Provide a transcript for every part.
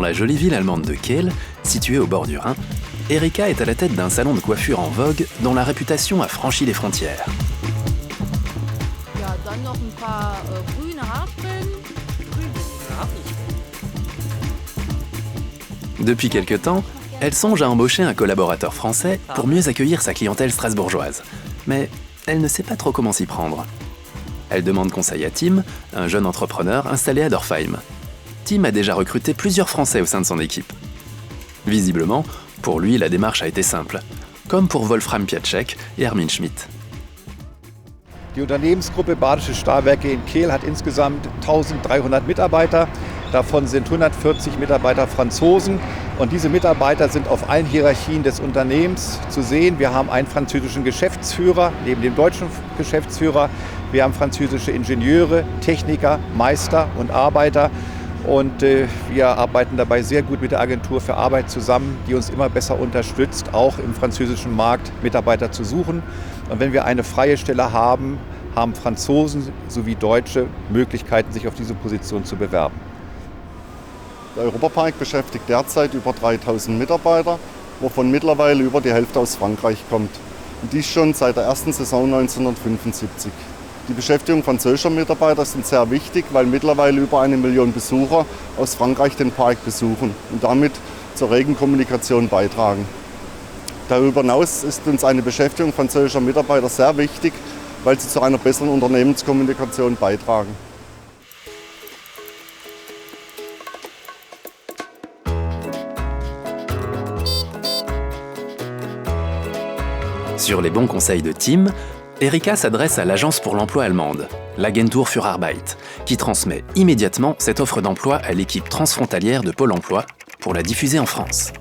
la jolie ville allemande de Kehl, située au bord du Rhin, Erika est à la tête d'un salon de coiffure en vogue dont la réputation a franchi les frontières. Depuis quelque temps, elle songe à embaucher un collaborateur français pour mieux accueillir sa clientèle strasbourgeoise. Mais elle ne sait pas trop comment s'y prendre. Elle demande conseil à Tim, un jeune entrepreneur installé à Dorfheim. Tim a déjà recruté plusieurs Français au sein de son équipe. Visiblement, pour lui, la démarche a été simple, comme pour Wolfram Piaczek et Armin Schmidt. Die Unternehmensgruppe Badische Stahlwerke in Kehl hat insgesamt 1300 Mitarbeiter. Davon sind 140 Mitarbeiter Franzosen. Und diese Mitarbeiter sind auf allen Hierarchien des Unternehmens zu sehen. Wir haben einen französischen Geschäftsführer neben dem deutschen Geschäftsführer. Wir haben französische Ingenieure, Techniker, Meister und Arbeiter. Und wir arbeiten dabei sehr gut mit der Agentur für Arbeit zusammen, die uns immer besser unterstützt, auch im französischen Markt Mitarbeiter zu suchen. Und wenn wir eine freie Stelle haben, haben Franzosen sowie Deutsche Möglichkeiten, sich auf diese Position zu bewerben. Der Europapark beschäftigt derzeit über 3000 Mitarbeiter, wovon mittlerweile über die Hälfte aus Frankreich kommt. Und dies schon seit der ersten Saison 1975. Die Beschäftigung französischer Mitarbeiter sind sehr wichtig, weil mittlerweile über 1 Million Besucher aus Frankreich den Park besuchen und damit zur regen Kommunikation beitragen. Darüber hinaus ist uns eine Beschäftigung französischer Mitarbeiter sehr wichtig, weil sie zu einer besseren Unternehmenskommunikation beitragen. Sur les bons conseils de Tim, Erika s'adresse à l'agence pour l'emploi allemande, l'Agentur für Arbeit, qui transmet immédiatement cette offre d'emploi à l'équipe transfrontalière de Pôle emploi pour la diffuser en France.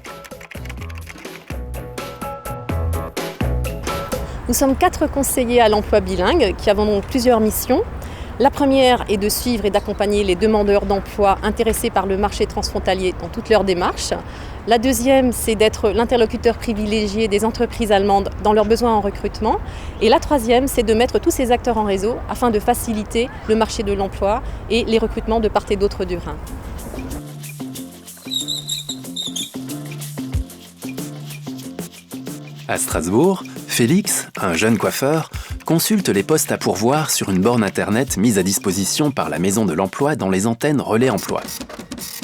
Nous sommes 4 conseillers à l'emploi bilingue qui avons donc plusieurs missions. La première est de suivre et d'accompagner les demandeurs d'emploi intéressés par le marché transfrontalier dans toutes leurs démarches. La deuxième, c'est d'être l'interlocuteur privilégié des entreprises allemandes dans leurs besoins en recrutement. Et la troisième, c'est de mettre tous ces acteurs en réseau afin de faciliter le marché de l'emploi et les recrutements de part et d'autre du Rhin. À Strasbourg, Félix, un jeune coiffeur, consulte les postes à pourvoir sur une borne internet mise à disposition par la Maison de l'Emploi dans les antennes Relais Emploi.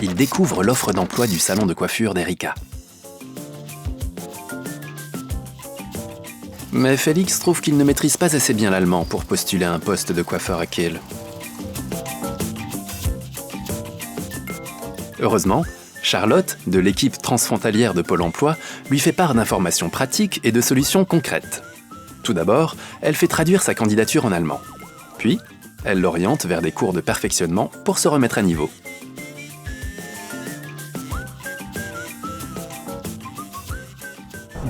Il découvre l'offre d'emploi du salon de coiffure d'Erika. Mais Félix trouve qu'il ne maîtrise pas assez bien l'allemand pour postuler à un poste de coiffeur à Kehl. Heureusement, Charlotte, de l'équipe transfrontalière de Pôle emploi, lui fait part d'informations pratiques et de solutions concrètes. Tout d'abord, elle fait traduire sa candidature en allemand. Puis, elle l'oriente vers des cours de perfectionnement pour se remettre à niveau.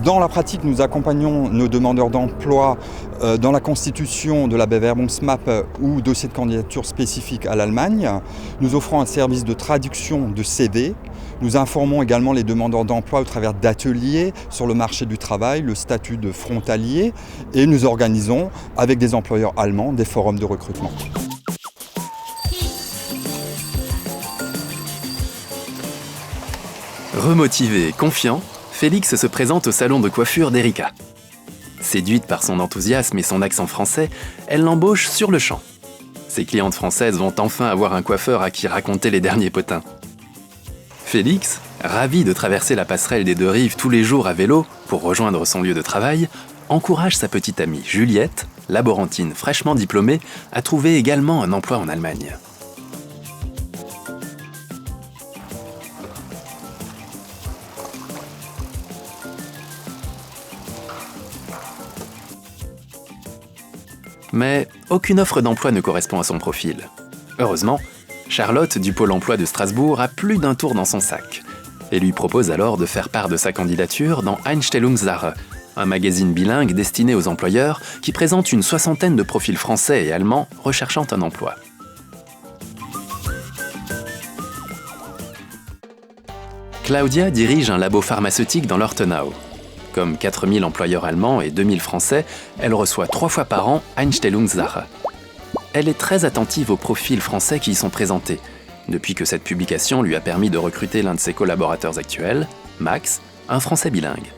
Dans la pratique, nous accompagnons nos demandeurs d'emploi dans la constitution de la Bewerbungsmap ou dossier de candidature spécifique à l'Allemagne. Nous offrons un service de traduction de CV. Nous informons également les demandeurs d'emploi au travers d'ateliers sur le marché du travail, le statut de frontalier, et nous organisons avec des employeurs allemands des forums de recrutement. Remotivé et confiant, Félix se présente au salon de coiffure d'Erika. Séduite par son enthousiasme et son accent français, elle l'embauche sur le champ. Ses clientes françaises vont enfin avoir un coiffeur à qui raconter les derniers potins. Félix, ravi de traverser la passerelle des deux rives tous les jours à vélo pour rejoindre son lieu de travail, encourage sa petite amie Juliette, laborantine fraîchement diplômée, à trouver également un emploi en Allemagne. Mais aucune offre d'emploi ne correspond à son profil. Heureusement, Charlotte du Pôle emploi de Strasbourg a plus d'un tour dans son sac et lui propose alors de faire part de sa candidature dans Einstellungssache, un magazine bilingue destiné aux employeurs qui présente une 60aine de profils français et allemands recherchant un emploi. Claudia dirige un labo pharmaceutique dans l'Ortenau. Comme 4000 employeurs allemands et 2000 français, elle reçoit 3 fois par an Einstellungssache. Elle est très attentive aux profils français qui y sont présentés depuis que cette publication lui a permis de recruter l'un de ses collaborateurs actuels, Max, un Français bilingue.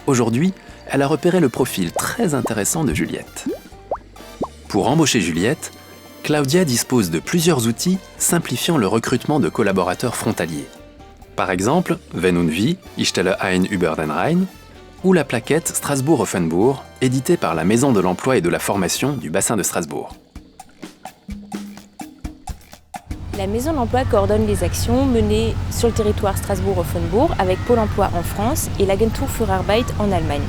Aujourd'hui, elle a repéré le profil très intéressant de Juliette. Pour embaucher Juliette, Claudia dispose de plusieurs outils simplifiant le recrutement de collaborateurs frontaliers. Par exemple, Wenn und Wie, ich stelle ein über den Rhein, ou la plaquette Strasbourg-Offenbourg, éditée par la Maison de l'Emploi et de la Formation du bassin de Strasbourg. La Maison de l'Emploi coordonne les actions menées sur le territoire Strasbourg-Offenbourg avec Pôle emploi en France et l'Agentur für Arbeit en Allemagne.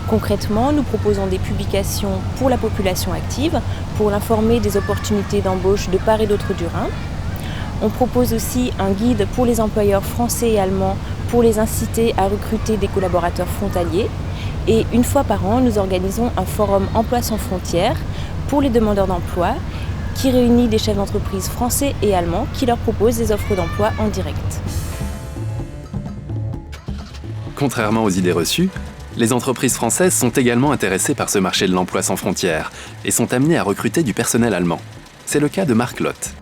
Concrètement, nous proposons des publications pour la population active, pour l'informer des opportunités d'embauche de part et d'autre du Rhin. On propose aussi un guide pour les employeurs français et allemands pour les inciter à recruter des collaborateurs frontaliers. Et une fois par an, nous organisons un forum Emploi sans frontières pour les demandeurs d'emploi qui réunit des chefs d'entreprise français et allemands qui leur proposent des offres d'emploi en direct. Contrairement aux idées reçues, les entreprises françaises sont également intéressées par ce marché de l'emploi sans frontières et sont amenées à recruter du personnel allemand. C'est le cas de Marc Lotte.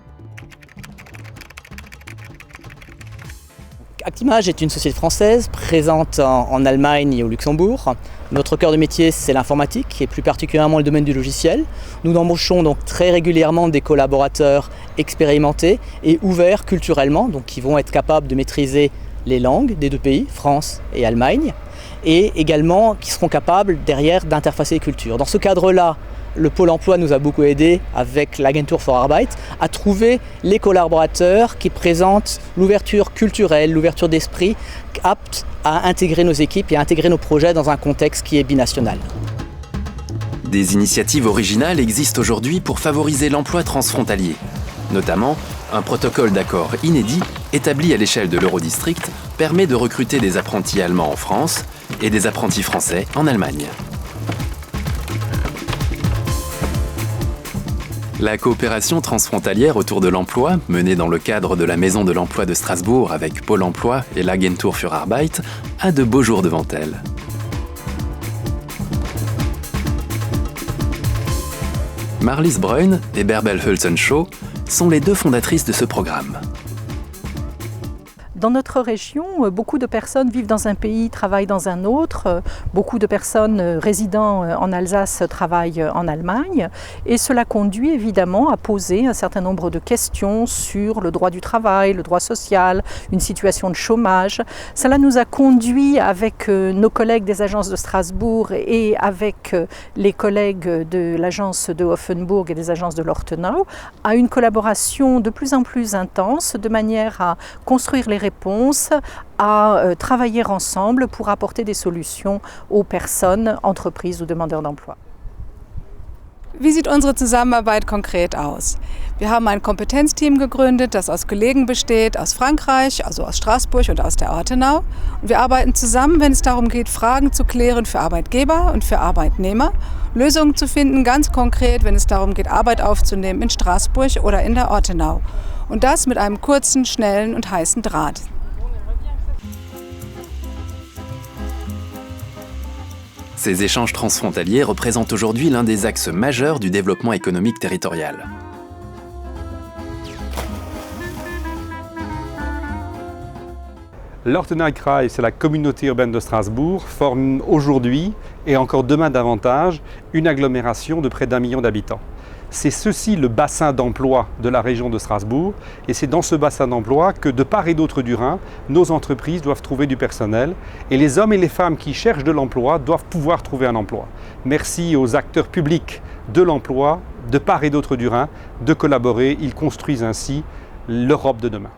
Actimage est une société française présente en Allemagne et au Luxembourg. Notre cœur de métier, c'est l'informatique et plus particulièrement le domaine du logiciel. Nous embauchons donc très régulièrement des collaborateurs expérimentés et ouverts culturellement, donc qui vont être capables de maîtriser les langues des deux pays, France et Allemagne, et également qui seront capables derrière d'interfacer les cultures. Dans ce cadre-là, le Pôle emploi nous a beaucoup aidé avec l'Agentur für Arbeit à trouver les collaborateurs qui présentent l'ouverture culturelle, l'ouverture d'esprit apte à intégrer nos équipes et à intégrer nos projets dans un contexte qui est binational. Des initiatives originales existent aujourd'hui pour favoriser l'emploi transfrontalier. Notamment, un protocole d'accord inédit, établi à l'échelle de l'Eurodistrict, permet de recruter des apprentis allemands en France et des apprentis français en Allemagne. La coopération transfrontalière autour de l'emploi, menée dans le cadre de la Maison de l'Emploi de Strasbourg avec Pôle emploi et l'Agentur für Arbeit, a de beaux jours devant elle. Marlies Bruyn et Bärbel Hülsen-Shaw sont les deux fondatrices de ce programme. Dans notre région, beaucoup de personnes vivent dans un pays, travaillent dans un autre. Beaucoup de personnes résidant en Alsace travaillent en Allemagne. Et cela conduit évidemment à poser un certain nombre de questions sur le droit du travail, le droit social, une situation de chômage. Cela nous a conduit avec nos collègues des agences de Strasbourg et avec les collègues de l'agence de Offenbourg et des agences de l'Ortenau à une collaboration de plus en plus intense de manière à construire les réponses, à travailler ensemble pour apporter des solutions aux personnes, entreprises ou demandeurs d'emploi. Wie sieht unsere Zusammenarbeit konkret aus? Wir haben ein Kompetenzteam gegründet, das aus Kollegen besteht, aus Frankreich, also aus Straßburg und aus der Ortenau. Und wir arbeiten zusammen, wenn es darum geht, Fragen zu klären für Arbeitgeber und für Arbeitnehmer, Lösungen zu finden, ganz konkret, wenn es darum geht, Arbeit aufzunehmen in Straßburg oder in der Ortenau. Und das mit einem kurzen, schnellen und heißen Draht. Ces échanges transfrontaliers représentent aujourd'hui l'un des axes majeurs du développement économique territorial. L'Ortenau-Kreis et la communauté urbaine de Strasbourg forment aujourd'hui, et encore demain davantage, une agglomération de près d'1 million d'habitants. C'est ceci le bassin d'emploi de la région de Strasbourg et c'est dans ce bassin d'emploi que de part et d'autre du Rhin, nos entreprises doivent trouver du personnel et les hommes et les femmes qui cherchent de l'emploi doivent pouvoir trouver un emploi. Merci aux acteurs publics de l'emploi, de part et d'autre du Rhin, de collaborer. Ils construisent ainsi l'Europe de demain.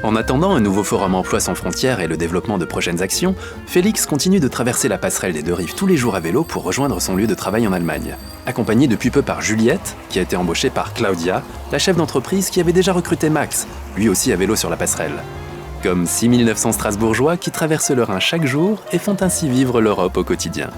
En attendant un nouveau forum emploi sans frontières et le développement de prochaines actions, Félix continue de traverser la passerelle des deux rives tous les jours à vélo pour rejoindre son lieu de travail en Allemagne. Accompagné depuis peu par Juliette, qui a été embauchée par Claudia, la chef d'entreprise qui avait déjà recruté Max, lui aussi à vélo sur la passerelle. Comme 6900 Strasbourgeois qui traversent le Rhin chaque jour et font ainsi vivre l'Europe au quotidien.